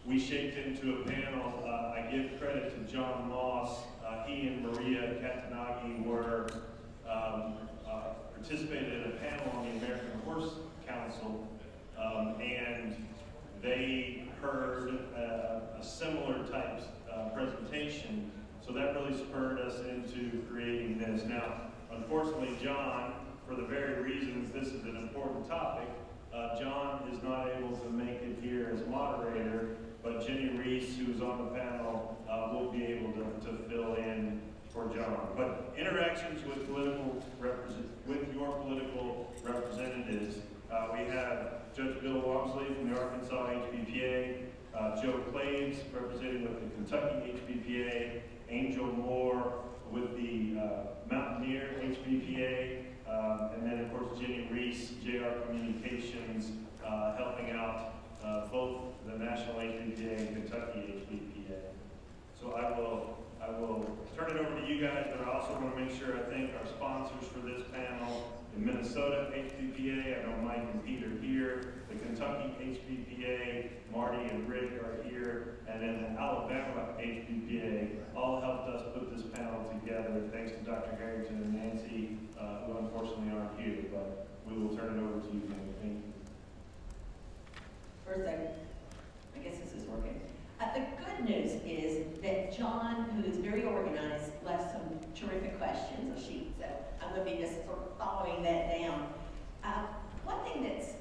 we shaped into a panel. I give credit to John Moss. He and Maria Katanagi were participated in a panel on the American Horse Council, and they heard a similar type presentation. So that really spurred us into creating this. Now, unfortunately, John, for the very reasons this is an important topic, John is not able to make it here as moderator, but Jennie Rees, who's on the panel, will be able to fill in for John. But interactions with your political representatives, we have Judge Bill Walmsley from the Arkansas HBPA, Joe Clabes representing with the Kentucky HBPA, Angel Moore with the Mountaineer HBPA, and then of course Jennie Rees, JR Communications, helping out both the National HBPA and Kentucky HBPA. So I will turn it over to you guys, but I also want to make sure I thank our sponsors for this panel. The Minnesota HBPA, I know Mike and Pete are here. The Kentucky HBPA, Marty and Rick are here. And then the Alabama HBPA all helped us put this panel together. Thanks to Dr. Harrington and Nancy, who unfortunately aren't here, but we will turn it over to you, Jennie. Thank you. First, I guess this is working. The good news is that John, who is very organized, left some terrific questions, a sheet, so I'm going to be just sort of following that down. One thing that's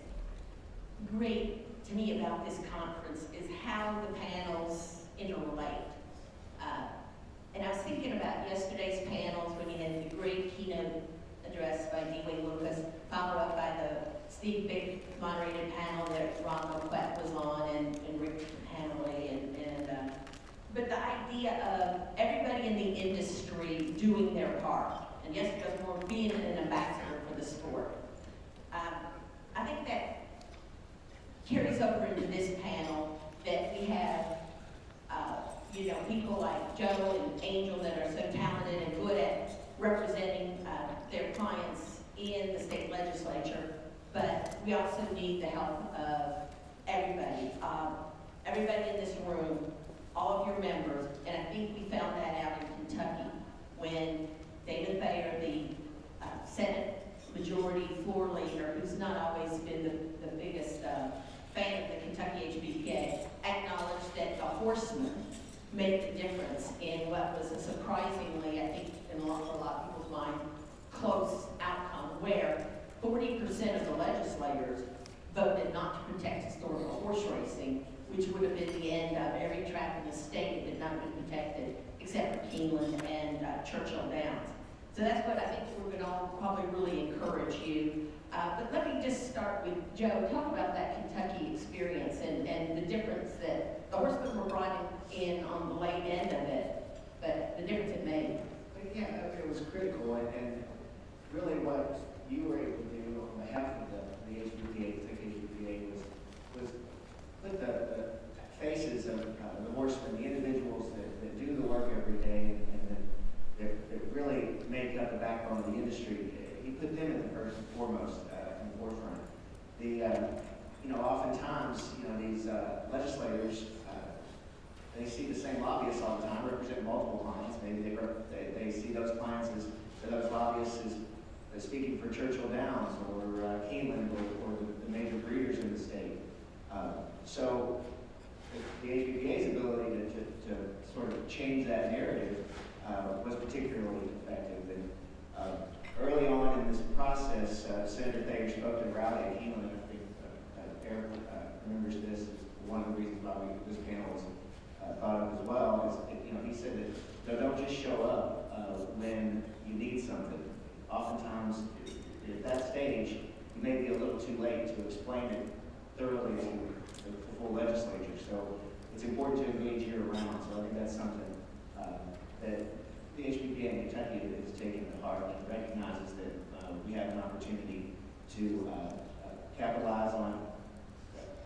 great to me about this conference is how the panels interrelate. And I was thinking about yesterday's panels when you had the great keynote address by D. Lucas, followed up by the Steve Bick moderated panel that Ron McQuett was on, and Rick Hanley, but the idea of everybody in the industry doing their part, and yes, because we're being an ambassador for the sport. I think that carries over into this panel, that we have people like Joe and Angel that are so talented and good at representing their clients in the state legislature, but we also need the help of everybody. Everybody in this room, all of your members, and I think we found that out in Kentucky when David Bayer, the Senate Majority Floor Leader, who's not always been the biggest fan of the Kentucky HBPA, acknowledged that the horsemen make the difference in what was a surprisingly, I think, in a lot of people's mind, close outcome, where 40% of the legislators voted not to protect historical horse racing, which would have been the end of every track in the state that had not been protected, except for Keeneland and Churchill Downs. So that's what I think we're going to all probably really encourage you. But let me just start with Joe. Talk about that Kentucky experience and the difference that the horsemen were brought in on the late end of it, but the difference it made. Yeah, it was critical, and really what you were able to do on behalf of the HBPA, Kentucky HBPA, was put the faces of the horsemen, the individuals that do the work every day and that really make up the backbone of the industry. He put them in the first and foremost in the forefront. Oftentimes, these legislators, they see the same lobbyists all the time, represent multiple clients. Maybe they see those clients as those lobbyists as speaking for Churchill Downs or Keeneland or the major breeders in the state. So the HBPA's ability to sort of change that narrative was particularly effective. And early on in this process, Senator Thayer spoke to a rally at Keeneland. I think Eric remembers this as one of the reasons why this panel was thought of as well. He said that don't just show up when you need something. Oftentimes, at that stage, you may be a little too late to explain it thoroughly to the full legislature. So it's important to engage year-round. So I think that's something that the HBPA in Kentucky is taking to heart and recognizes that we have an opportunity to capitalize on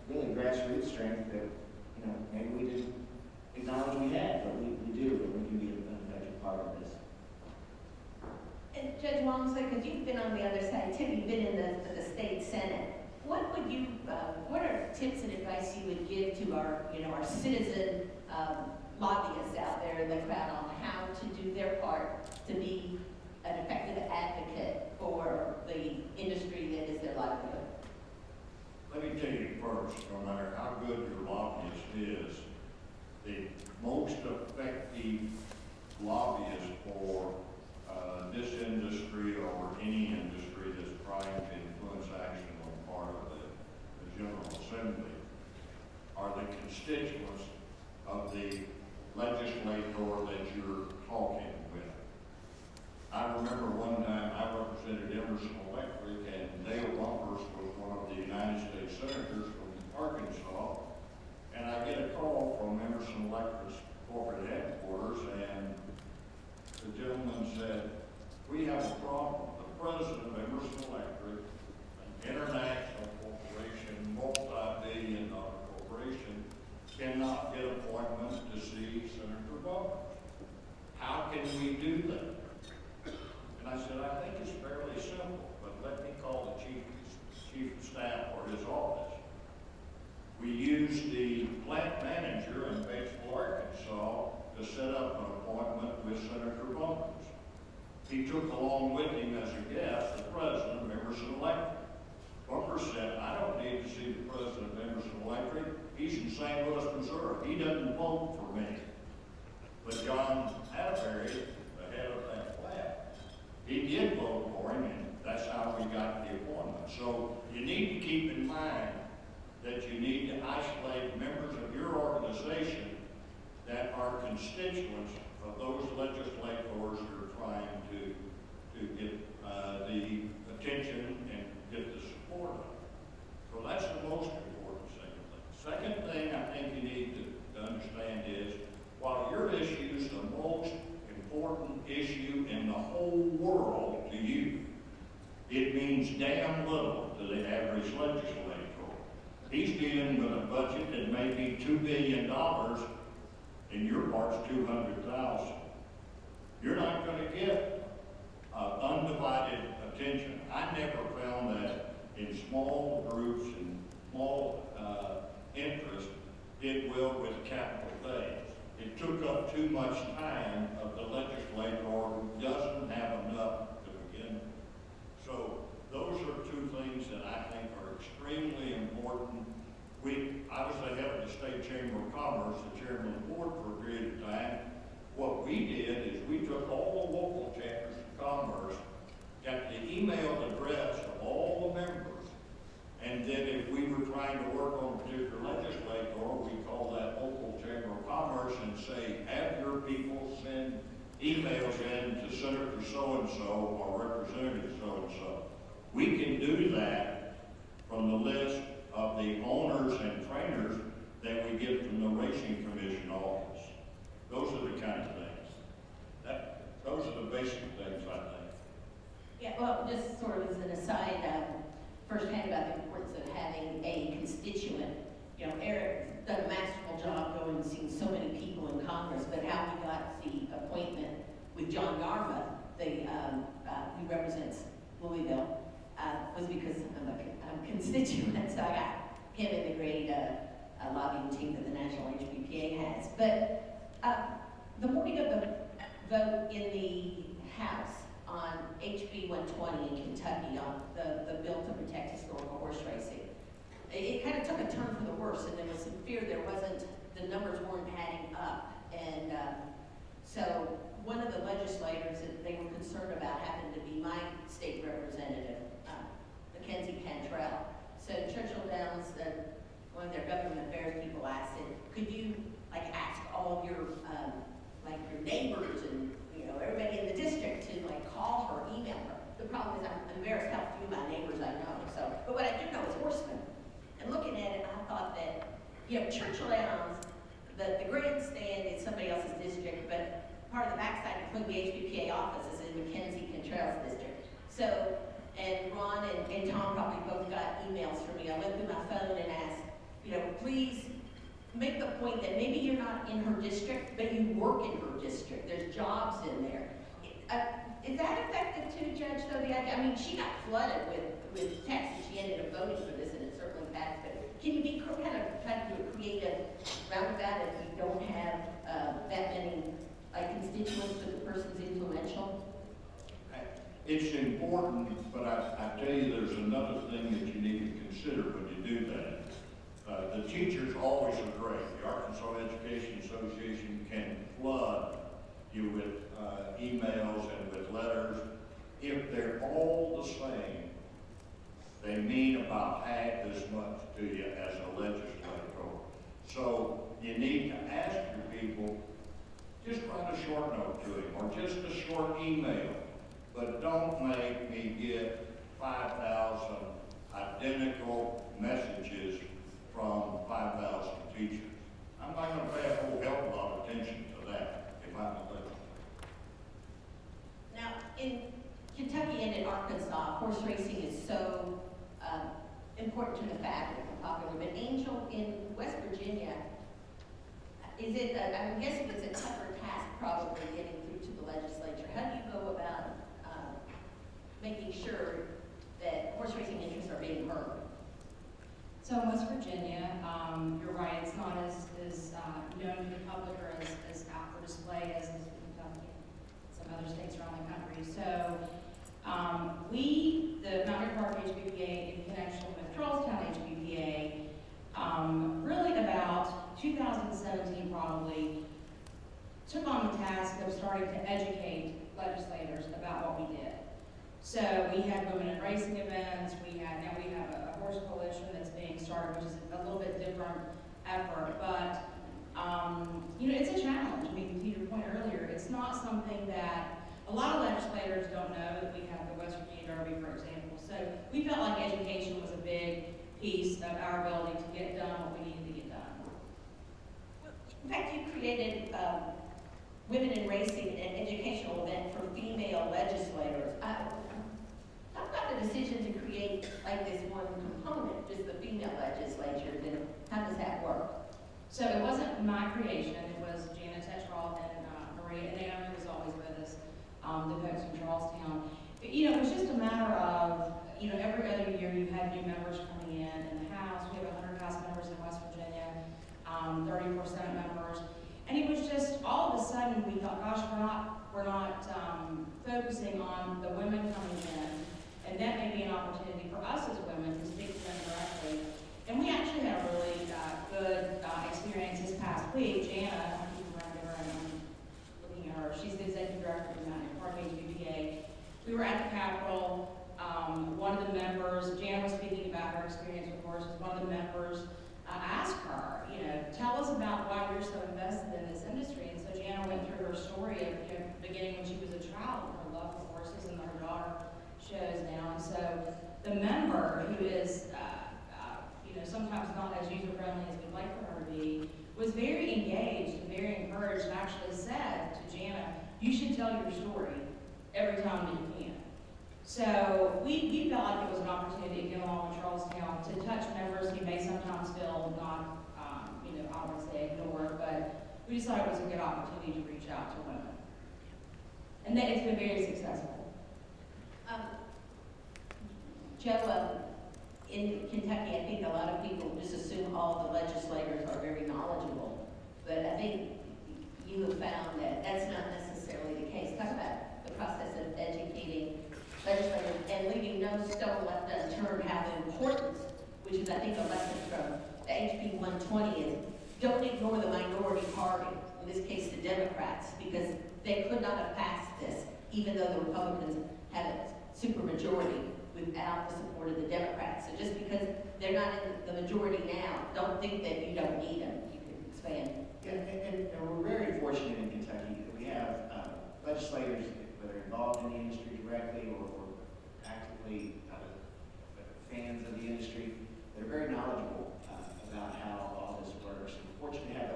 really grassroots strength that maybe we didn't acknowledge we had, but we do, and we can be an effective part of this. And Judge Walmsley, because you've been on the other side too, you've been in the state Senate. What would you, what are tips and advice you would give to our, our citizen lobbyists out there in the crowd on how to do their part to be an effective advocate for the industry that is their livelihood? Let me tell you first, no matter how good your lobbyist is, the most effective lobbyist for this industry or any industry that's trying to influence action on part of the General Assembly are the constituents of the legislator that you're talking with. I remember one time I represented Emerson Electric, and Dale Bumpers was one of the United States Senators from Arkansas, and I get a call from Emerson Electric's corporate headquarters, and the gentleman said, "We have a problem. The president of Emerson Electric, an international corporation, multi-billion-dollar corporation, cannot get appointments to see Senator Bumpers. How can we do that?" And I said, "I think it's fairly simple, but let me call the chief of staff or his office." We used the plant manager in Batesville, Arkansas, to set up an appointment with Senator Bumpers. He took along with him as a guest the president of Emerson Electric. Bumpers said, "I don't need to see the president of Emerson Electric. He's in St. Louis, Missouri. He doesn't vote for me." But John Atterbury, the head of that plant, he did vote for him, and that's how we got the appointment. So you need to keep in mind that you need to isolate members of your organization that are constituents of those legislators you're trying to get the attention and get the support of. So that's the most important second thing I think you need to understand is, while your issue is the most important issue in the whole world to you, it means damn little to the average legislator. He's dealing with a budget that may be $2 billion, and your part's $200,000. You're not going to get undivided attention. I never found that in small groups and small interests, it will with capital things. It took up too much time of the legislator who doesn't have enough to begin with. So those are two things that I think are extremely important. I was the head of the State Chamber of Commerce, the chairman of the board for a period of time. What we did is we took all the local chambers of commerce, got the email address of all the members, and then if we were trying to work on a particular legislator, we call that local chamber of commerce and say, "Have your people send emails in to Senator so-and-so or Representative so-and-so." We can do that from the list of the owners and trainers that we get from the Racing Commission office. Those are the kind of things. Those are the basic things, I think. Yeah, well, just sort of as an aside, firsthand about the importance of having a constituent. Eric's done a masterful job going and seeing so many people in Congress, but how we got the appointment with John Yarmouth, who represents Louisville, was because I'm a constituent, so I got him in the great lobbying team that the National HBPA has. But the morning of the vote in the House on HB 120 in Kentucky, on the bill to protect historical horse racing, it kind of took a turn for the worse, and there was some fear the numbers weren't adding up. And so one of the legislators that they were concerned about happened to be my state representative, Mackenzie Cantrell. So Churchill Downs, one of their government affairs people asked him, "Could you ask all of your your neighbors and everybody in the district to call her, email her?" The problem is I'm embarrassed how few of my neighbors I know. So, but what I do know is horsemen. And looking at it, I thought that Churchill Downs, the grandstand is somebody else's district, but part of the backside, including the HBPA office, is in Mackenzie Cantrell's district. So, and Ron and Tom probably both got emails from me. I went through my phone and asked, please make the point that maybe you're not in her district, but you work in her district. There's jobs in there. Is that effective too, Judge? Though I mean, she got flooded with texts, and she ended up voting for this in a can you be kind of try to do a creative roundabout if you don't have that many like constituents, but the person's influential? It's important, but I tell you, there's another thing that you need to consider when you do that. The teachers always are great. The Arkansas Education Association can flood you with emails and with letters. If they're all the same, they mean about half as much to you as a legislator. So you need to ask your people, just write a short note to him or just a short email, but don't make me get 5,000 identical messages from 5,000 teachers. I'm not going to pay a whole hell of a lot of attention to that if I'm a legislator. Now, in Kentucky and in Arkansas, horse racing is so important to the fabric and popular. But Angel, in West Virginia, is it, I'm guessing it's a tougher task probably getting through to the legislature. How do you go about making sure that horse racing interests are being heard? So in West Virginia, you're right, it's not as known to the public or as out for display as in Kentucky and some other states around the country. So the Mountain Park HBPA, in connection with Charlestown HBPA, really about 2017 probably, took on the task of starting to educate legislators about what we did. So we had women in racing events, now we have a horse coalition that's being started, which is a little bit different effort, but it's a challenge. I mean, to your point earlier, it's not something that a lot of legislators don't know that we have the West Virginia Derby, for example. So we felt like education was a big piece of our ability to get done what we needed to get done. In fact, you created Women in Racing, an educational event for female legislators. Talk about the decision to create like this one component, just the female legislatures, and how does that work? So it wasn't my creation, it was Jana Tetroff and Maria, and Naomi was always with us, the folks from Charlestown. But, it was just a matter of, every other year you had new members coming in the House. We have 100 House members in West Virginia, 34 Senate members. And it was just, all of a sudden, we thought, gosh, we're not focusing on the women coming in, and that may be an opportunity for us as women to speak to them directly. And we actually had a really good experience this past week. Jana, I'm keeping around her and I'm looking at her. She's the executive director of the Mountain Park HBPA. We were at the Capitol. One of the members, Jana was speaking about her experience with horses. One of the members asked her, tell us about why you're so invested in this industry. And so Jana went through her story of, beginning when she was a child, her love for horses, and her daughter shows now. And so the member, who is, sometimes not as user-friendly as we'd like for her to be, was very engaged and very encouraged, and actually said to Jana, you should tell your story every time that you can. So we felt like it was an opportunity to get along with Charlestown to touch members who may sometimes feel not, I don't want to say ignored, but we decided it was a good opportunity to reach out to women. And then it's been very successful. Joe, in Kentucky, I think a lot of people just assume all the legislators are very knowledgeable, but I think you have found that that's not necessarily the case. Talk about the process of educating legislators and leaving no stone left unturned how important, which is, I think, a lesson from the HB 120 is don't ignore the minority party, in this case the Democrats, because they could not have passed this, even though the Republicans had a supermajority without the support of the Democrats. So just because they're not in the majority now, don't think that you don't need them. You can expand. Yeah, and we're very fortunate in Kentucky that we have legislators that are involved in the industry directly or actively fans of the industry that are very knowledgeable about how all this works. And we're fortunate to have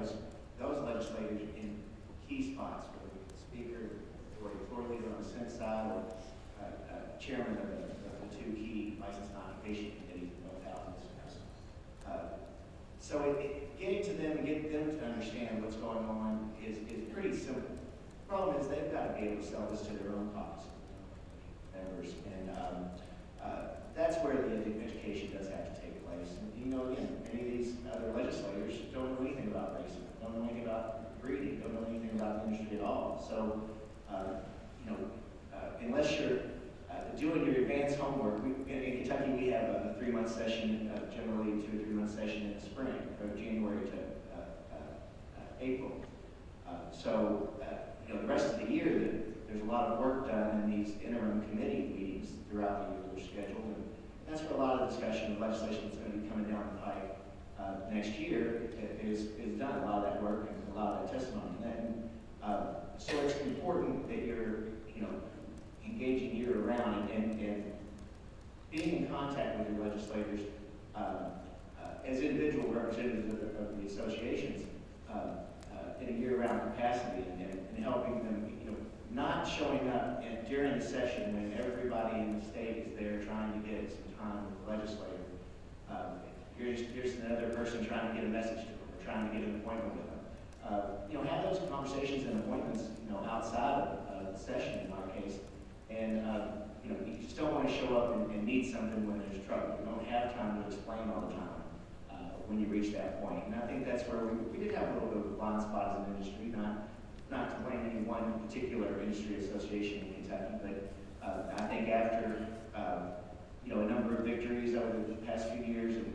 those legislators in key spots, whether it's the speaker or the floor leader on the Senate side or chairman of the two key license and occupation committees in both houses. So getting to them and getting them to understand what's going on is pretty simple. The problem is they've got to be able to sell this to their own caucus members, and that's where the education does have to take place. And, again, many of these other legislators don't know anything about race, don't know anything about breeding, don't know anything about the industry at all. So, unless you're doing your advanced homework, in Kentucky we have a 3-month session, generally 2 or 3 month session in the spring, from January to April. The rest of the year, there's a lot of work done in these interim committee meetings throughout the year that are scheduled, and that's where a lot of discussion of legislation that's going to be coming down the pike next year is done. A lot of that work and a lot of that testimony. So it's important that you're, engaging year round and being in contact with your legislators as individual representatives of the associations in a year-round capacity and helping them, not showing up during the session when everybody in the state is there trying to get some time with the legislator. Here's another person trying to get a message to them or trying to get an appointment with them. Have those conversations and appointments, outside of the session in our case. And, you just don't want to show up and need something when there's trouble. You don't have time to explain all the time when you reach that point. And I think that's where we did have a little bit of blind spots in the industry, not to blame any one particular industry association in Kentucky, but I think after, a number of victories over the past few years, and,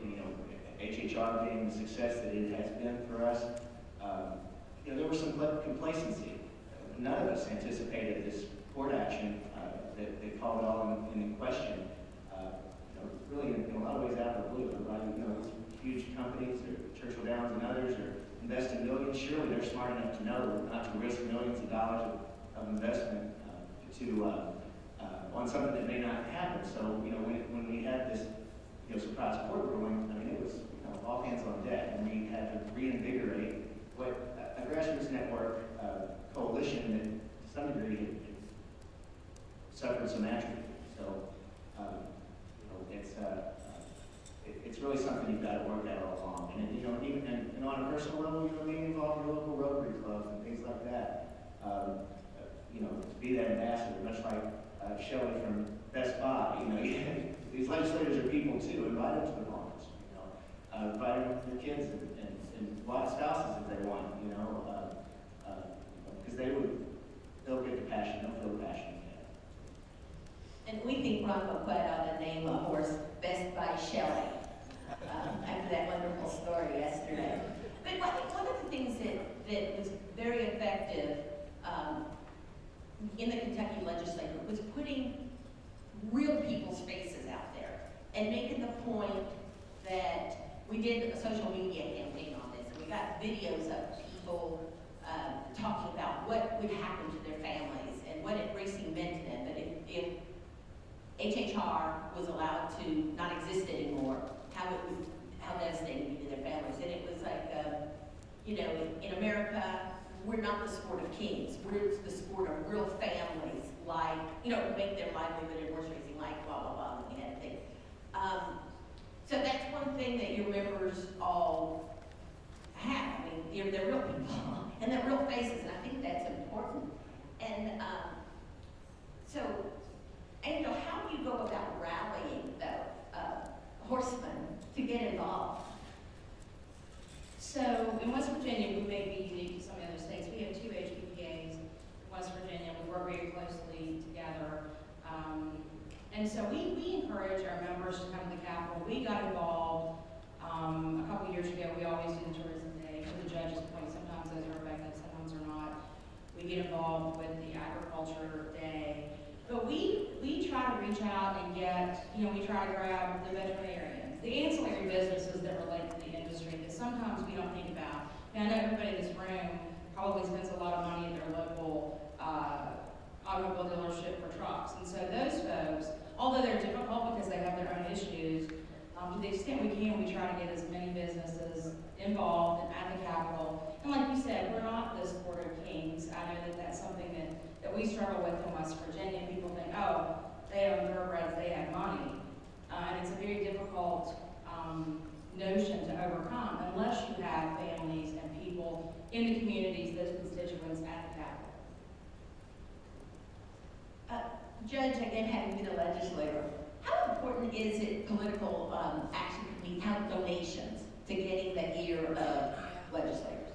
HHR being the success that it has been for us, there was some complacency. None of us anticipated this court action that called it all in question. Really, in a lot of ways, out of the blue. Everybody, these huge companies, or Churchill Downs and others, are investing millions. Surely they're smart enough to know not to risk millions of dollars of investment on something that may not happen. So, when we had this, surprise court ruling, it was all hands on deck, and we had to reinvigorate what a grassroots network coalition that, to some degree, had suffered some atrophy. So, it's really something you've got to work at all along. And even on a personal level, being involved in your local Rotary clubs and things like that. To be that ambassador, much like Shelley from Best Buy. These legislators are people too. Invite them to the launch. Invite them with their kids and spouses if they want. Because they'll get the passion. They'll feel the passion. And we think Ron McQuaid ought to name a horse Best by Shelley after that wonderful story yesterday. But I think one of the things that was very effective in the Kentucky legislature was putting real people's faces out there and making the point that we did a social media campaign on this, and we got videos of people talking about what would happen to their families and what racing meant to them. But if HHR was allowed to not exist anymore, how devastating it would be to their families. And it was like, in America, we're not the sport of kings. We're the sport of real families, like, make their livelihood in horse racing, like, blah, blah, blah, and we had to think. So that's one thing that your members all have. They're real people, and they're real faces, and I think that's important. And so, Angel, how do you go about rallying the horsemen to get involved? So in West Virginia, we may be unique to some of the other states. We have 2 HBPAs in West Virginia. We work very closely together. And so we encourage our members to come to the Capitol. We got involved a couple years ago. We always do the Tourism Day to the judges' point. Sometimes those are effective, sometimes they're not. We get involved with the Agriculture Day. But we try to reach out and get, we try to grab the veterinarians, the ancillary businesses that relate to the industry that sometimes we don't think about. And I know everybody in this room probably spends a lot of money at their local automobile dealership for trucks. And so those folks, although they're difficult because they have their own issues, to the extent we can, we try to get as many businesses involved at the Capitol. And like you said, we're not the sport of kings. I know that that's something that we struggle with in West Virginia. People think, oh, they own thoroughbreds, they have money. And it's a very difficult notion to overcome unless you have families and people in the communities, those constituents at the Capitol. Judge, again, having been a legislator, how important is it political action can we count donations to getting the ear of legislators.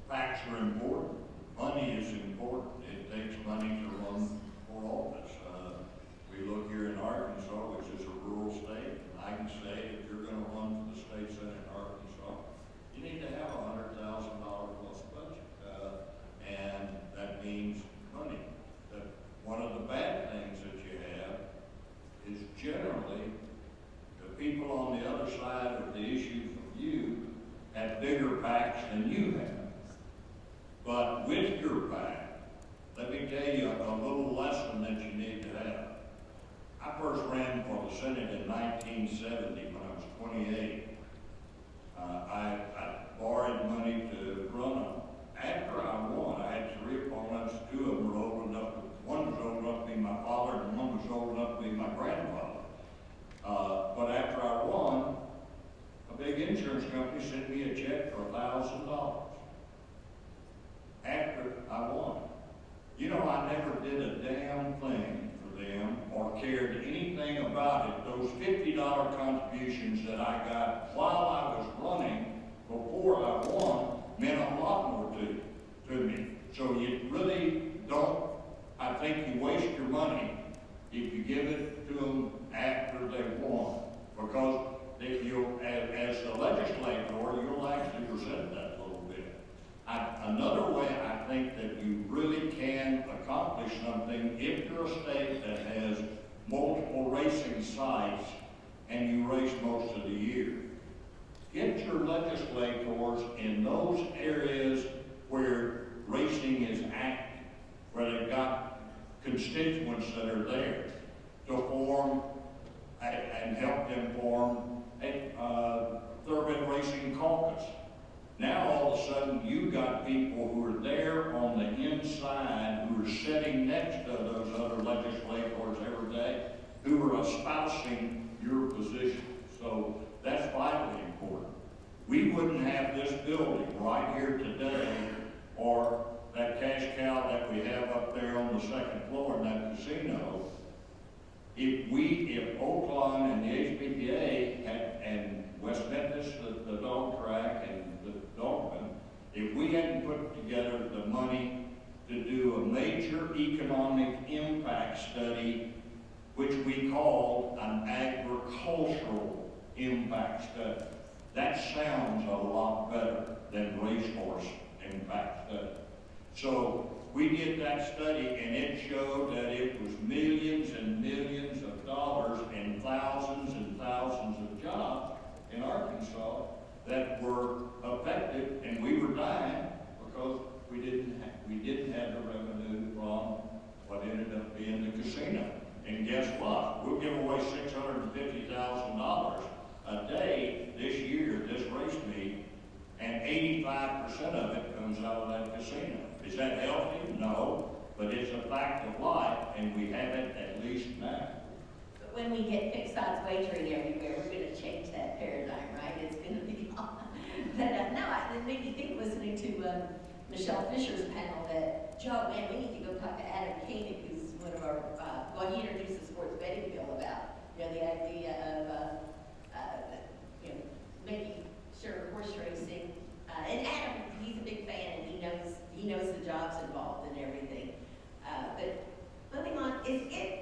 Facts are important. Money is important. It takes money to run for office. We look here in Arkansas, which is a rural state, and I can say if you're going to run for the state senate in Arkansas, you need to have $100,000 plus budget, and that means money. One of the bad things that you have is generally the people on the other side of the issue from you have bigger PACs than you have. But with your PAC, let me tell you a little lesson that you need to have. I first ran for the Senate in 1970 when I was 28. I borrowed money to run them. After I won, I had 3 opponents. 2 of them were old enough. One was old enough to be my father, and one was old enough to be my grandfather. But after I won, a big insurance company sent me a check for $1,000. After I won. You know, I never did a damn thing for them or cared anything about it. Those $50 contributions that I got while I was running before I won meant a lot more to me. So you really don't, I think you waste your money if you give it to them after they've won. Because if you, as the legislator, you'll actually resent that a little bit. Another way I think that you really can accomplish something, if you're a state that has multiple racing sites and you race most of the year, get your legislators in those areas where racing is active, where they've got constituents that are there to form and help them form a thoroughbred racing caucus. Now all of a sudden you've got people who are there on the inside, who are sitting next to those other legislators every day, who are espousing your position. So that's vitally important. We wouldn't have this building right here today, or that cash cow that we have up there on the second floor in that casino, if Oakland and the HBPA and West Memphis, the dog track and the dogman, if we hadn't put together the money to do a major economic impact study, which we called an agricultural impact study. That sounds a lot better than racehorse impact study. So we did that study, and it showed that it was millions and millions of dollars and thousands of jobs in Arkansas that were affected, and we were dying because we didn't have the revenue from what ended up being the casino. And guess what? We'll give away $650,000 a day this year, this race meet, and 85% of it comes out of that casino. Is that healthy? No, but it's a fact of life, and we have it at least now. But when we get fixed odds wagering everywhere, we're going to change that paradigm, right? It's going to be on. But no, it made me think listening to Michelle Fisher's panel that, Joe, man, we need to go talk to Adam Koenig, who's one of our, he introduced the sports betting bill about, the idea of, making sure horse racing, and Adam, he's a big fan, and he knows the jobs involved and everything. But moving on, is it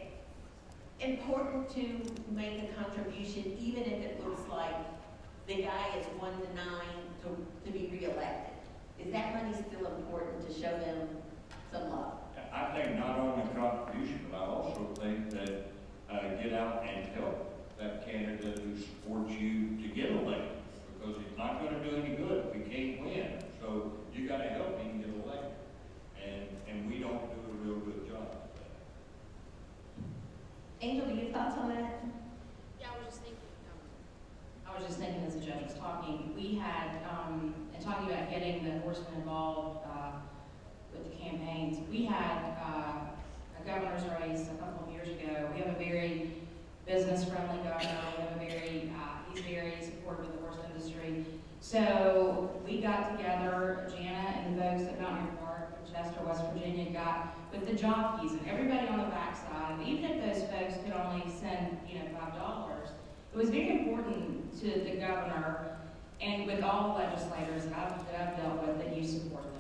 important to make a contribution, even if it looks like the guy is 1 to 9 to be reelected? Is that money still important to show them some love? I think not only contribution, but I also think that get out and help that candidate who supports you to get elected, because it's not going to do any good if we can't win. So you got to help him get elected, and we don't do a real good job of that. Angel, do you have thoughts on that? Yeah, I was just thinking as the judge was talking, we had, and talking about getting the horsemen involved with the campaigns, we had a governor's race a couple of years ago. We have a very business-friendly governor. We have a very, he's very supportive of the horse industry. So we got together, Jana and the folks at Mountaineer Park, Chester, West Virginia, got with the jockeys and everybody on the backside. And even if those folks could only send, $5, it was very important to the governor and with all the legislators that I've dealt with that you support them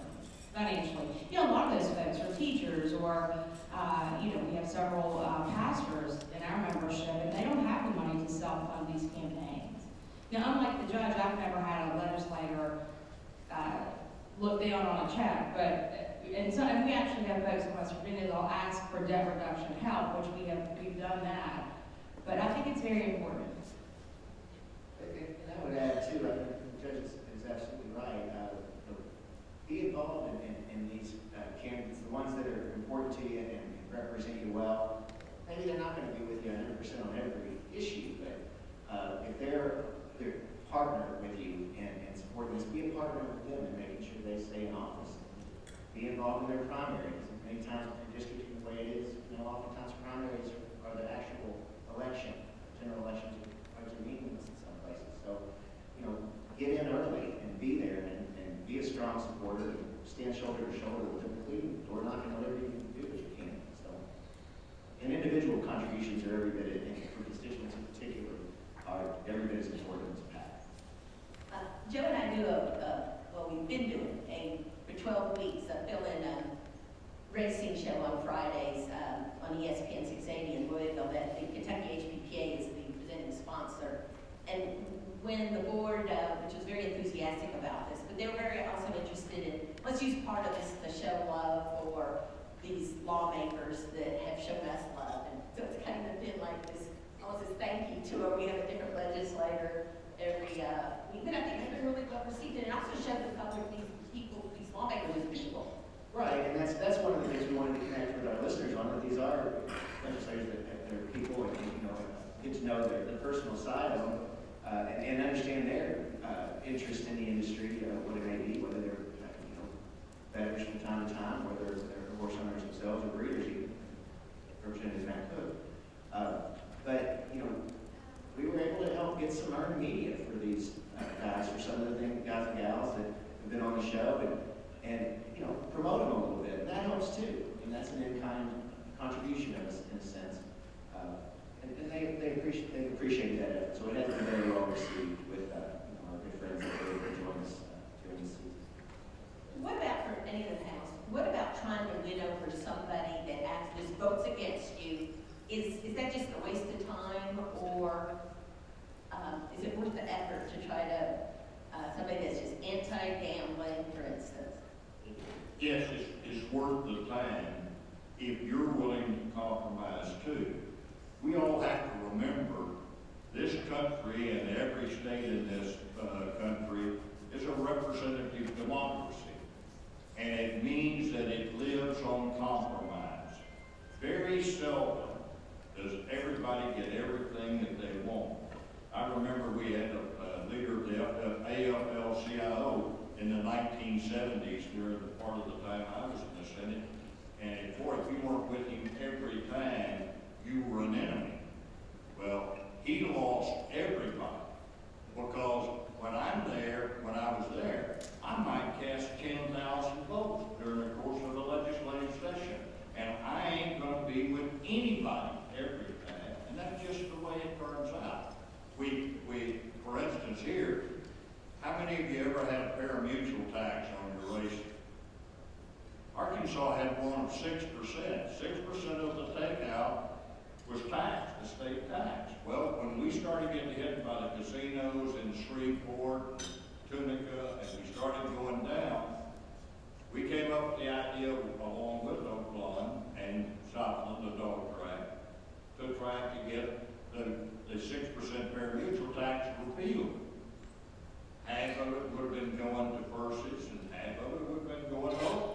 financially. You know, a lot of those folks are teachers or, you know, we have several pastors in our membership and they don't have the money to self-fund these campaigns. Now, unlike the judge, I've never had a legislator look down on a check, but, and we actually have folks in West Virginia that'll ask for debt reduction help, which we've done that. But I think it's very important. And I would add too, I think the judge is absolutely right. Be involved in these candidates, the ones that are important to you and represent you well. Maybe they're not going to be with you 100% on every issue, but if they're partner with you and supporting this, be a partner with them in making sure they stay in office. Be involved in their primaries. Many times in districting the way it is, you know, oftentimes primaries are the actual election. General elections are meaningless in some places. So, you know, get in early and be there and be a strong supporter and stand shoulder to shoulder with them, including door knocking, whatever you can do that you can. So, and individual contributions are every bit, and for constituents in particular, are every bit as important as PAC. Joe and I do well, we've been doing for 12 weeks, a fill-in racing show on Fridays on ESPN 680 in Louisville that the Kentucky HBPA is the presenting sponsor. And when the board, which was very enthusiastic about this, but they were very also interested in, let's use part of this to show love for these lawmakers that have shown us love. And so it's kind of been like this, almost this thank you tour. We have a different legislator every week, but I think it's been really well received. And it also showed the public these people, these lawmakers as people. Right, and that's one of the things we wanted to connect with our listeners on, that these are legislators that they're people and, you know, get to know their personal side of them and understand their interest in the industry, what it may be, whether they're, you know, betters from time to time, whether they're horse owners themselves or breeders, even Representative Matt Cook. But, you know, we were able to help get some earned media for these guys, for some of the guys and gals that have been on the show, and you know, promote them a little bit. And that helps too. And that's an in-kind contribution in a sense. And they appreciate that effort. So it has been very well received with you know, our good friends that have joined us during this season. What about for any of the panels? What about trying to win over somebody that actually just votes against you? Is that just a waste of time, or is it worth the effort to try to somebody that's just anti-gambling, for instance? Yes, it's worth the time if you're willing to compromise too. We all have to remember this country and every state in this country is a representative democracy. And it means that it lives on compromise. Very seldom does everybody get everything that they want. I remember we had a leader of the AFL-CIO in the 1970s during the part of the time I was in the Senate. And boy, if you weren't with him every time, you were an enemy. Well, he lost everybody because when I was there, I might cast 10,000 votes during the course of the legislative session. And I ain't going to be with anybody every time. And that's just the way it turns out. We, for instance, here, how many of you ever had a pari-mutuel tax on your racing? Arkansas had one of 6%. 6% of the takeout was taxed, the state tax. Well, when we started getting hit by the casinos in Shreveport, Tunica, and we started going down, we came up with the idea, along with Oak Lawn and Southland, the dog track, to try to get the 6% pari-mutuel tax repealed. Half of it would have been going to Percy's, and half of it would have been going to Oak Lawn.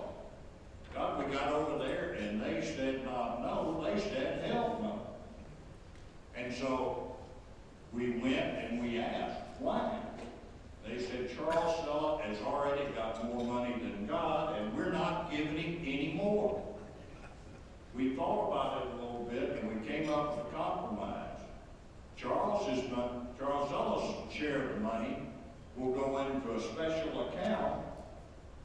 God, we got over there, and they said not no, they said hell no. And so we went and we asked, why? They said, Charles Sella has already got more money than God, and we're not giving him any more. We thought about it a little bit, and we came up with a compromise. Charles Sella's share of the money will go into a special account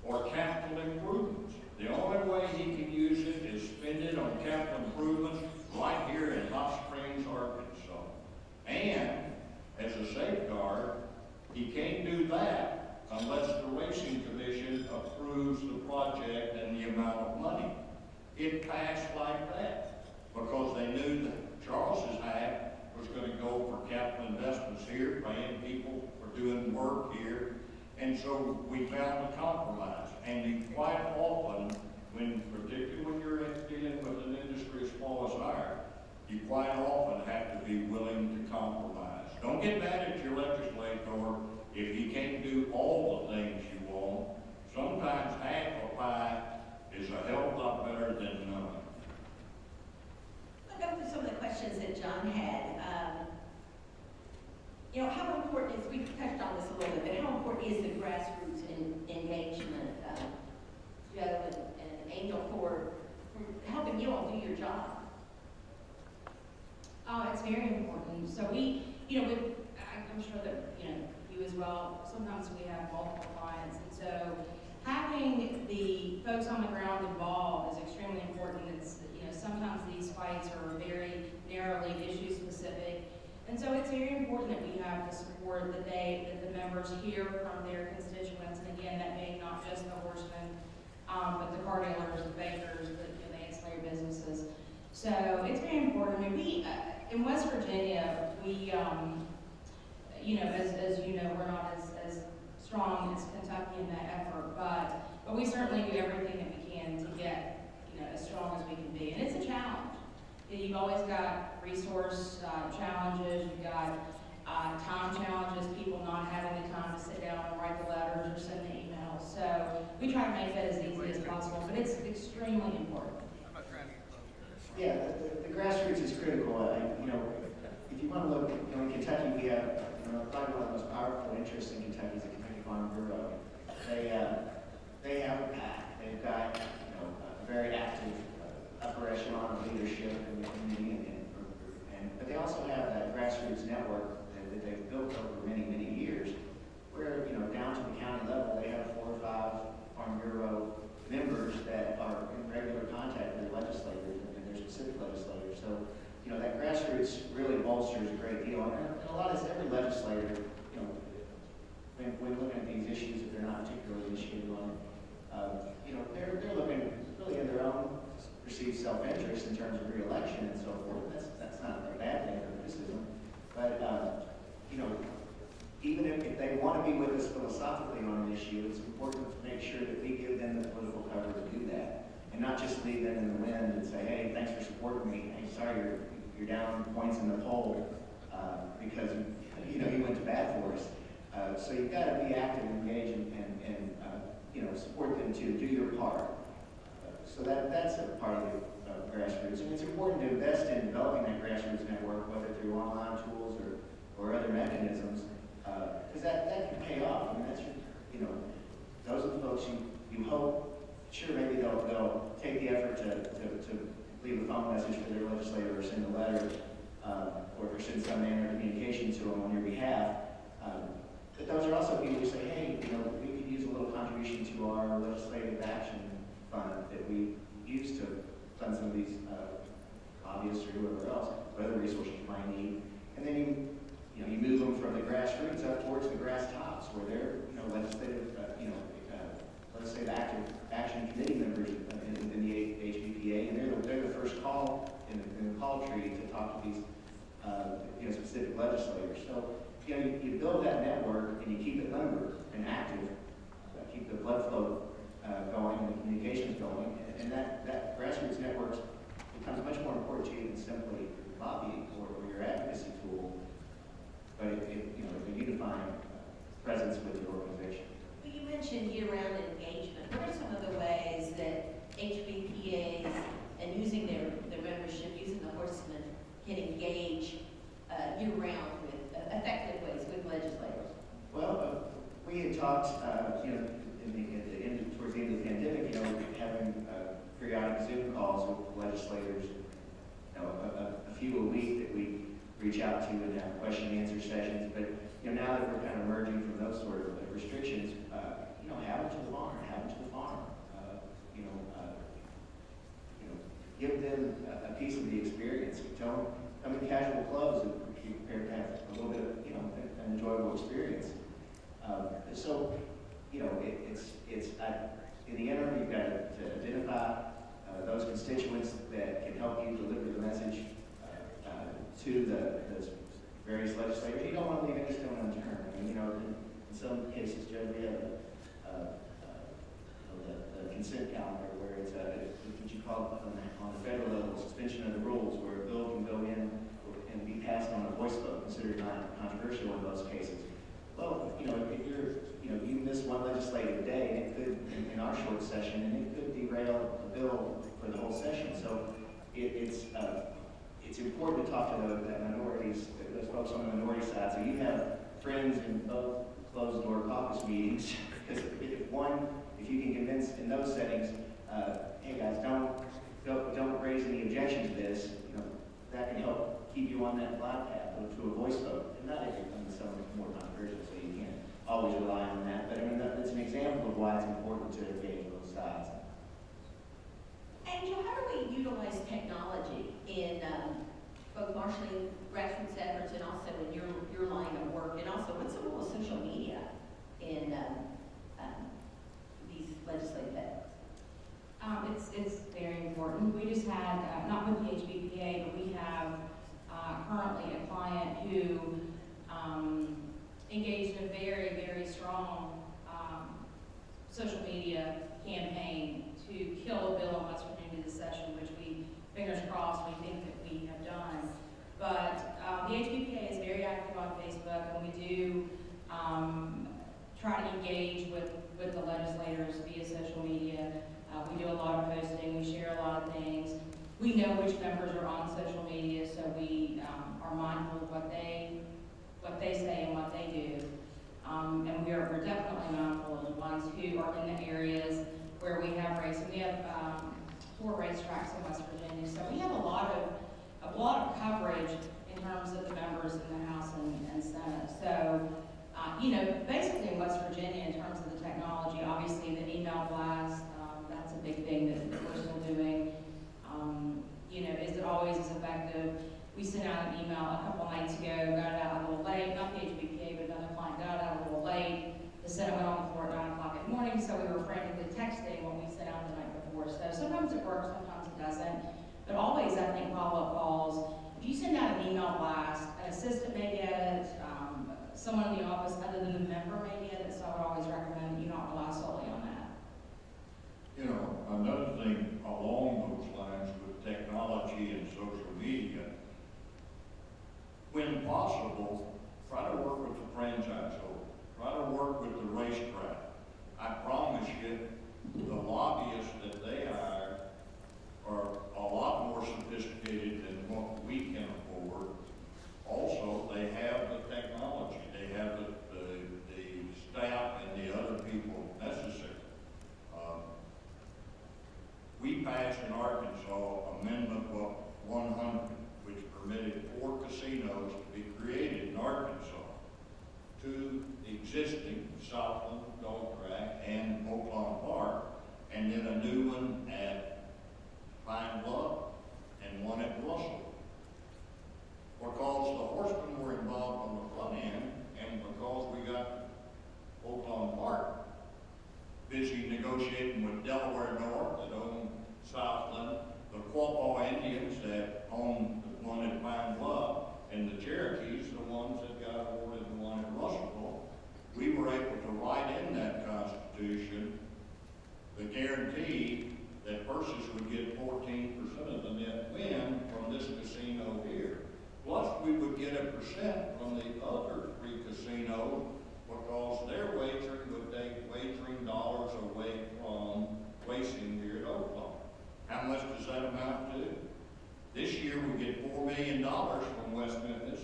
for capital improvements. The only way he can use it is spend it on capital improvements right here in Hot Springs, Arkansas. And as a safeguard, he can't do that unless the racing commission approves the project and the amount of money. It passed like that because they knew that Charles's hat was going to go for capital investments here, paying people for doing work here. And so we found a compromise. And you quite often, particularly when you're dealing with an industry as small as ours, you quite often have to be willing to compromise. Don't get mad at your legislator if he can't do all the things you want. Sometimes half a pie is a hell of a lot better than none. I'll go through some of the questions that John had. How important is, we touched on this a little bit, but how important is the grassroots engagement, Joe and Angel, for helping you all do your job? It's very important. So I'm sure that, you as well, sometimes we have multiple clients. And so having the folks on the ground involved is extremely important. It's, sometimes these fights are very narrowly issue specific. And so it's very important that we have the support that the members hear from their constituents. And again, that may not just the horsemen, but the car dealers, the bakers, the ancillary businesses. So it's very important. I mean, we, in West Virginia, we, as you know, we're not as strong as Kentucky in that effort, but we certainly do everything that we can to get, as strong as we can be. And it's a challenge. You've always got resource challenges, you've got time challenges, people not having the time to sit down and write the letters or send the emails. So we try to make that as easy as possible, but it's extremely important. Yeah, the grassroots is critical. If you want to look, in Kentucky, we have, probably one of the most powerful interests in Kentucky is the Kentucky Farm Bureau. They have a PAC. They've got, a very active upper echelon of leadership in the community, but they also have that grassroots network that they've built over many, many years, where, down to the county level, they have 4 or 5 Farm Bureau members that are in regular contact with their legislators and their specific legislators. So, that grassroots really bolsters a great deal. And a lot of every legislator, when looking at these issues, if they're not particularly initiated on, they're looking really in their own perceived self-interest in terms of re-election and so forth. That's not a bad thing for criticism. But, even if they want to be with us philosophically on an issue, it's important to make sure that we give them the political cover to do that. And not just leave them in the wind and say, hey, thanks for supporting me. Hey, sorry, you're down points in the poll because, you went to bat for us. So you've got to be active and engaged and support them to do your part. So that's a part of the grassroots. And it's important to invest in developing that grassroots network, whether through online tools or other mechanisms, because that can pay off. I mean, that's those are the folks you hope. Sure, maybe they'll take the effort to leave a phone message for their legislator or send a letter or send some manner of communication to them on your behalf. But those are also people who say, hey, we could use a little contribution to our legislative action fund that we use to fund some of these lobbyists or whoever else, or other resources you might need. And then you move them from the grassroots up towards the grass tops, where they're legislative, legislative action committee members in the HBPA, and they're the first call in the call tree to talk to these specific legislators. So you build that network and you keep it limber and active, keep the blood flow going and the communications going, and that grassroots network becomes much more important to you than simply lobbying or your advocacy tool, but a unifying presence with your organization. Well, you mentioned year-round engagement. What are some of the ways that HBPAs and using their membership, using the horsemen, can engage year-round with effective ways with legislators? Well, we had talked, towards the end of the pandemic, having periodic Zoom calls with legislators, a few a week that we reach out to and have question and answer sessions. But now that we're kind of emerging from those sort of restrictions, have them to the farm, give them a piece of the experience. Tell them, come in casual clothes and be prepared to have a little bit of, experience. So, you know, in the interim, you've got to identify those constituents that can help you deliver the message to the various legislators. You don't want to leave any stone unturned. I mean, you know, in some cases, Judge, we have the consent calendar where it's what you call on the federal level, suspension of the rules, where a bill can go in and be passed on a voice vote, considered non-controversial in those cases. Well, you know, if you miss one legislative day, and it could, in our short session, and it could derail a bill for the whole session. So it's important to talk to the minorities, those folks on the minority side. So you have friends in both closed-door caucus meetings, because if you can convince in those settings, hey guys, don't raise any objection to this, you know, that can help keep you on that glide path to a voice vote. And not everything is so much more controversial, so you can't always rely on that. But I mean, that's an example of why it's important to engage both sides. Angel, how do we utilize technology in both marshaling grassroots efforts and also in your line of work? And also, what's the role of social media in these legislative efforts? It's very important. We just had, not with the HBPA, but we have currently a client who engaged in a very, very strong social media campaign to kill a bill in West Virginia this session, which we, fingers crossed, we think that we have done. But the HBPA is very active on Facebook, and we do try to engage with the legislators via social media. We do a lot of posting, we share a lot of things. We know which members are on social media, so we are mindful of what they say and what they do. And we're definitely mindful of the ones who are in the areas where we have races. We have 4 racetracks in West Virginia, so we have a lot of coverage in terms of the members in the House and Senate. So, you know, basically in West Virginia, in terms of the technology, obviously the email blast, that's a big thing that we're still doing. You know, is it always as effective? We sent out an email a couple nights ago, got it out a little late, not the HBPA, but another client got it out a little late. The Senate went on the floor at 9 o'clock in the morning, so we were frantically texting when we sent out the night before. So sometimes it works, sometimes it doesn't. But always, I think, follow-up calls. If you send out an email blast, an assistant may get it, someone in the office other than the member may get it, so I would always recommend you not rely solely on that. You know, another thing along those lines with technology and social media, when possible, try to work with the franchise holder, try to work with the racetrack. I promise you, the lobbyists that they hire are a lot more sophisticated than what we can afford. Also, they have the technology, they have the staff and the other people necessary. We passed in Arkansas Amendment 100, which permitted 4 casinos to be created in Arkansas, 2 existing, Southland Dog Track and Oaklawn Park, and then a new one at Pine Bluff and one at Russell. Because the horsemen were involved on the front end, and because we got Oaklawn Park busy negotiating with Delaware North that own Southland, the Quapaw Indians that own the one at Pine Bluff, and the Cherokees, the ones that got awarded the one at Russellville, we were able to write in that Constitution the guarantee that Persis would get 14% of the net win from this casino here. Plus, we would get a percent from the other 3 casinos because their wagering would take wagering dollars away from racing here at Oaklawn. How much does that amount to? This year we get $4 million from West Memphis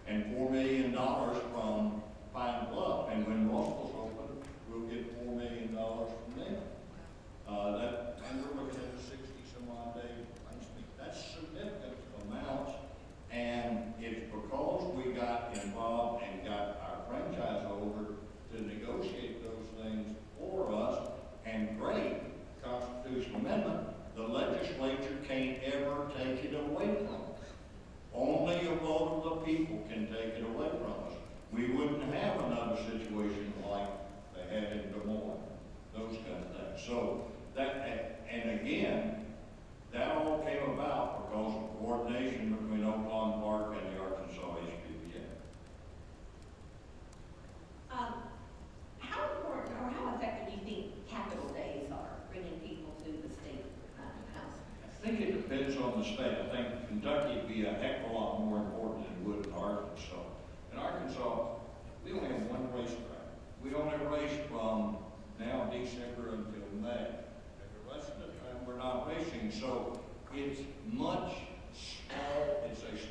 and $4 million from Pine Bluff. And when Russell's open, we'll get $4 million from them. And we're looking at a 60-some-odd day race meet. That's significant amounts. And it's because we got involved and got our franchise holder to negotiate So that, and again, that all came about because of coordination between Oaklawn Park and the Arkansas HBPA. How important or how effective do you think capital days are, bringing people to the state house? I think it depends on the state. I think Kentucky would be a heck of a lot more important than it would in Arkansas. In Arkansas, we only have one racetrack. We only race from now December until May. And the rest of the time, we're not racing, so it's a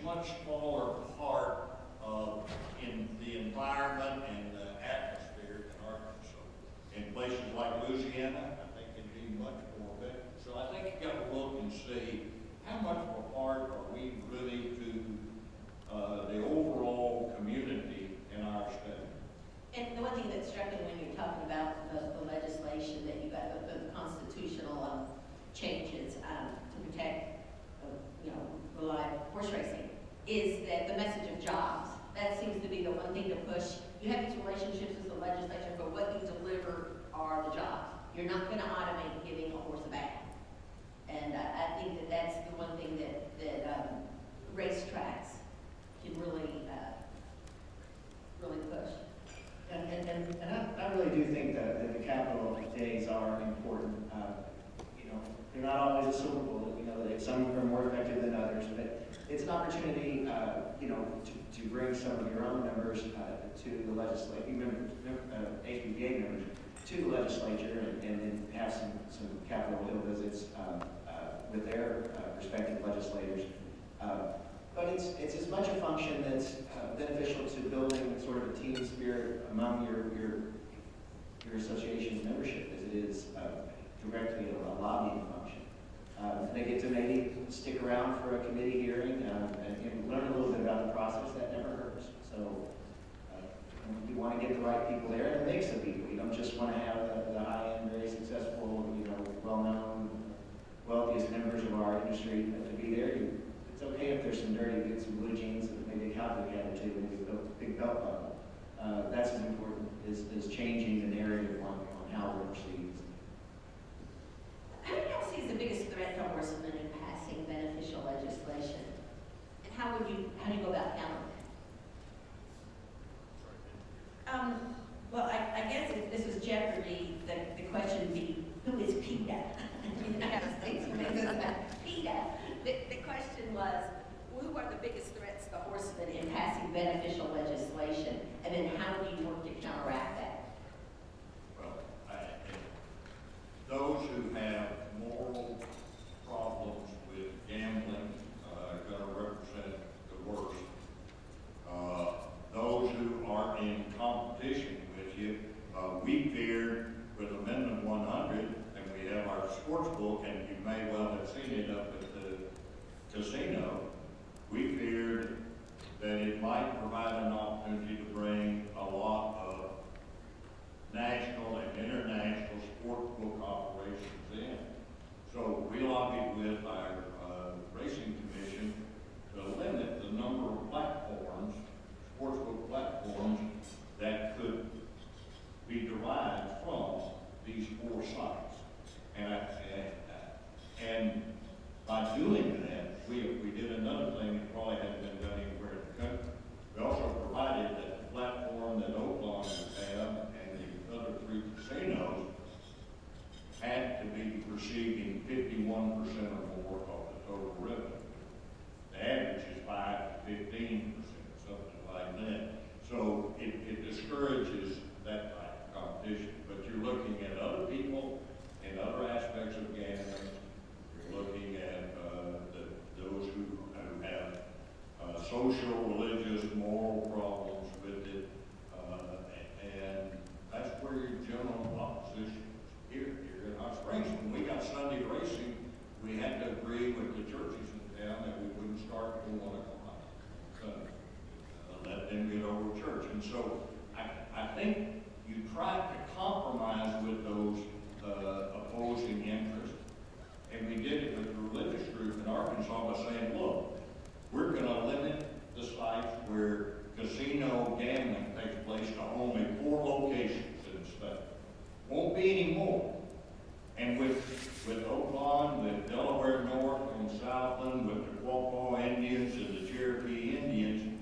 much smaller part of in the environment and the atmosphere in Arkansas. In places like Louisiana, I think it'd be much more better. So I think you got to look and see how much of a part are we really to the overall community in our state. And the one thing that struck me when you're talking about the legislation that you got, the constitutional changes to protect, live horse racing, is that the message of jobs. That seems to be the one thing to push. You have these relationships with the legislature, but what you deliver are the jobs. You're not going to automate giving a horse a bath. And I think that that's the one thing that racetracks can really push. And I really do think that the capital days are important. They're not always a silver bullet. That some are more effective than others, but it's an opportunity, to bring some of your own members to the legislature, HBPA members to the legislature, and then have some Capitol Hill visits with their respective legislators. But it's as much a function that's beneficial to building sort of a team spirit among your association's membership as it is directly a lobbying function. They get to maybe stick around for a committee hearing and learn a little bit about the process. That never hurts. So you want to get the right people there, and a mix of people. You don't just want to have the high-end, very successful, well-known, wealthiest members of our industry to be there. It's okay if there's some dirty bits and blue jeans and maybe a cowboy attitude and maybe a big belt buckle. That's as important as changing the narrative on how we're perceived. Who do y'all see as the biggest threat to horsemen in passing beneficial legislation? And how do you go about countering that? Well, I guess if this was Jeopardy, the question would be, who is PETA? In the United States, PETA. The question was, who are the biggest threats to horsemen in passing beneficial legislation? And then how do you work to counteract that? Well, those who have moral problems with gambling are going to represent the worst. Those who are in competition with you, we feared with Amendment 100, and we have our sports book, and you may well have seen it up at the casino, we feared that it might provide an opportunity to bring a lot of national and international sports book operations in. So we lobbied with our racing commission to limit the number of platforms, sportsbook platforms, that could be derived from these 4 sites. And by doing that, we did another thing that probably hasn't been done anywhere in the country. We also provided that the platform that Oaklawn would have and the other 3 casinos had to be receiving 51% or more of the total revenue. The average is 5 to 15%, something like that. So it discourages that type of competition. But you're looking at other people in other aspects of gambling. You're looking at those who have social, religious, moral problems with it. And that's where your general opposition is. Here in Hot Springs, when we got Sunday racing, we had to agree with the churches in town that we wouldn't start till 1 o'clock Sunday. Let them get over to church. And so I think you try to compromise with those opposing interests. And we did it with the religious group in Arkansas by saying, look, we're going to limit the sites where casino gambling takes place to only 4 locations in the state. Won't be any more. And with Oaklawn, with Delaware North and Southland, with the Quapaw Indians and the Cherokee Indians,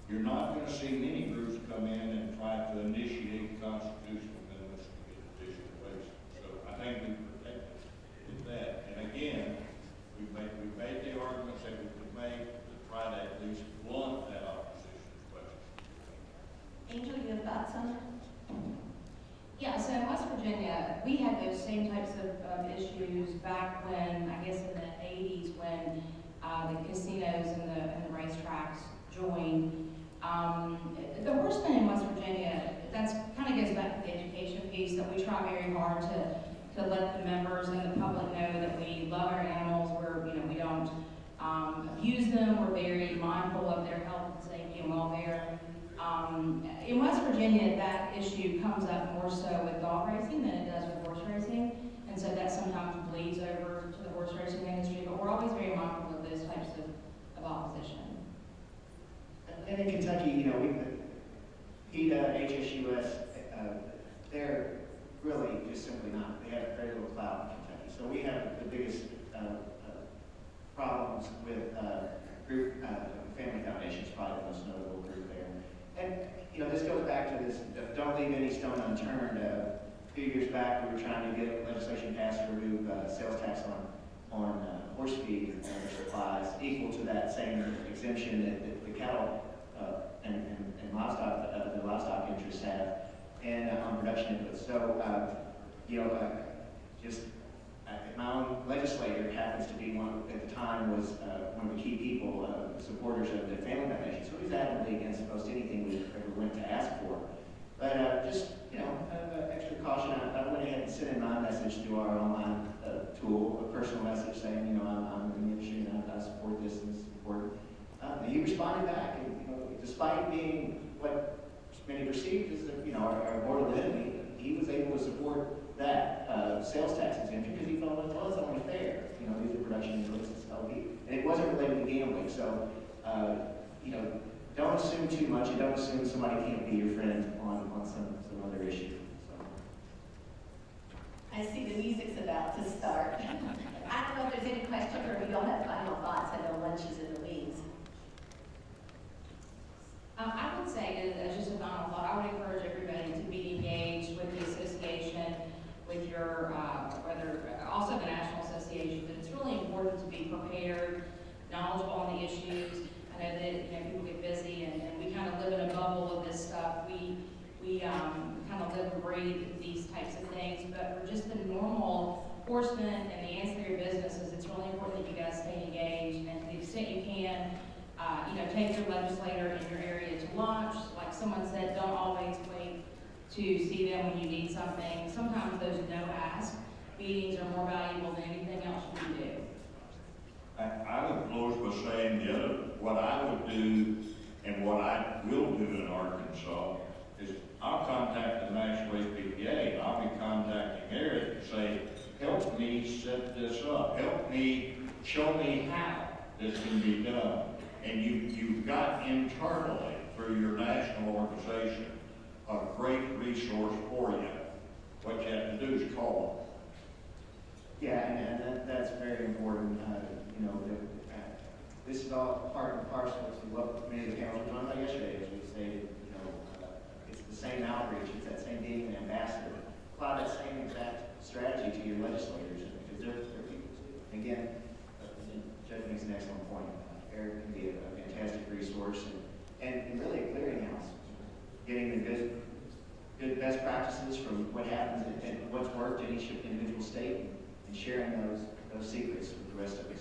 you're not gonna see many groups come in and try to initiate constitutional amendments to get additional ways. So I think we protected with that. And again, we made the arguments that we could make to try to at least blunt that opposition as much as we can. Angel, you have thoughts on that? Yeah, so in West Virginia, we had those same types of issues back when, I guess in the 80s, when the casinos and the racetracks joined. The horsemen in West Virginia, that's kind of goes back to the education piece, that we try very hard to let the members and the public know that we love our animals, we don't abuse them, we're very mindful of their health and safety and welfare. In West Virginia, that issue comes up more so with dog racing than it does with horse racing, and so that sometimes bleeds over to the horse racing industry, but we're always very mindful of those types of opposition. And in Kentucky, you know, PETA, HSUS, they're really just simply not, they have very little clout in Kentucky. So we have the biggest problems with group, family foundations, probably the most notable group there. And, you know, this goes back to this, don't leave any stone unturned. A few years back, we were trying to get legislation passed to remove sales tax on horse feed supplies equal to that same exemption that the cattle and livestock, the livestock interests have, and on production inputs. So, you know, my own legislator happens to be one, at the time, was one of the key people, supporters of the family foundation. So he's adamantly against most anything we ever went to ask for. But just, you know, extra caution. I went ahead and sent in my message through our online tool, a personal message saying, you know, I'm in the industry and I support this and this is important. He responded back, and, you know, despite being what many perceived as, you know, our mortal enemy, he was able to support that sales tax exemption because he felt like, well, it's only fair. You know, these are production inputs and stuff. And it wasn't related to gambling. So, you know, don't assume too much, and don't assume somebody can't be your friend on some other issue. So. I see the music's about to start. I don't know if there's any questions or if you all have final thoughts. I know lunch is in the wings. I would say, as just a final thought, I would encourage everybody to be engaged with the association, with your, also the National Association, but it's really important to be prepared, knowledgeable on the issues. I know that, you know, people get busy and we kind of live in a bubble of this stuff. We kind of live and breathe these types of things, but for just the normal horsemen and the ancillary businesses, it's really important that you guys stay engaged, and to the extent you can, you know, take your legislator in your area to lunch. Like someone said, don't always wait to see them when you need something. Sometimes those no-ask meetings are more valuable than anything else you can do. I would close by saying what I would do and what I will do in Arkansas is I'll contact the National HBPA, and I'll be contacting Eric and say, help me set this up. Help me, show me how this can be done. And you've got internally, through your national organization, a great resource for you. What you have to do is call Yeah, and that's very important. You know, this is all part and parcel to what many of the panels were talking about yesterday, as we stated. You know, it's the same outreach, it's that same being an ambassador. Apply that same exact strategy to your legislators, because they're people too. And again, Judge makes an excellent point. Eric can be a fantastic resource and really a clearinghouse, getting the good best practices from what happens and what's worked in each individual state, and sharing those secrets with the rest of us.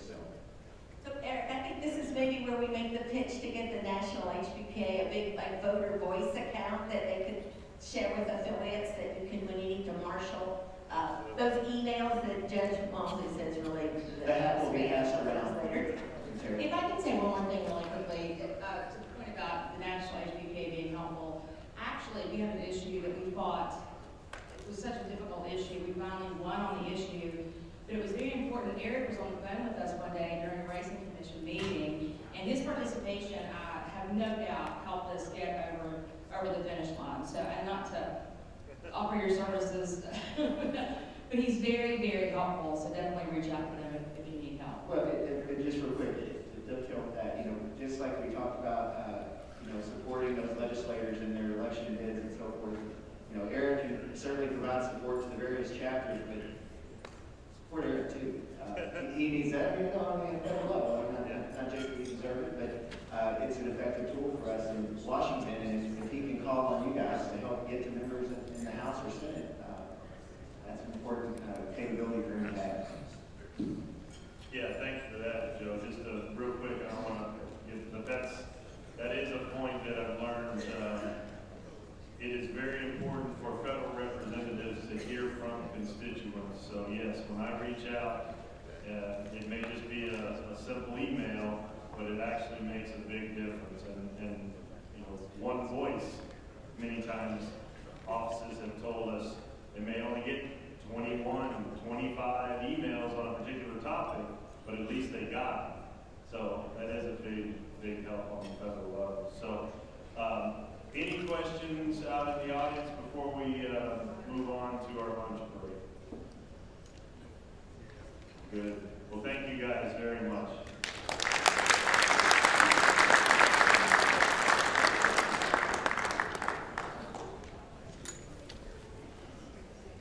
So Eric, I think this is maybe where we make the pitch to get the National HBPA a big like voter voice account that they could share with affiliates that you can, when you need to marshal those emails that Judge Walmsley says relate to the That will be passed around later. If I can say one more thing really quickly, to the point about the National HBPA being helpful, actually we have an issue that we fought. It was such a difficult issue. We finally won on the issue, but it was very important. Eric was on the phone with us one day during a racing commission meeting, and his participation, I have no doubt, helped us get over the finish line. So, and not to offer your services, But he's very, very helpful, so definitely reach out to them if you need help. Well, it just real quick, to dovetail with that, just like we talked about, supporting those legislators in their election bids and so forth. Eric can certainly provide support to the various chapters, but support Eric too. He needs that, at a federal level, not just we deserve it, but it's an effective tool for us in Washington, and if he can call on you guys to help get to members in the House or Senate, that's an important capability for him to have. Yeah, thank you for that, Joe. Just real quick, I don't want to get, but that is a point that I've learned. It is very important for federal representatives to hear from constituents. So yes, when I reach out, it may just be a simple email, but it actually makes a big difference. And one voice, many times offices have told us they may only get 21, 25 emails on a particular topic, but at least they got it. So that is a big help on the federal level. So any questions out in the audience before we move on to our lunch break? Good. Well, thank you guys very much.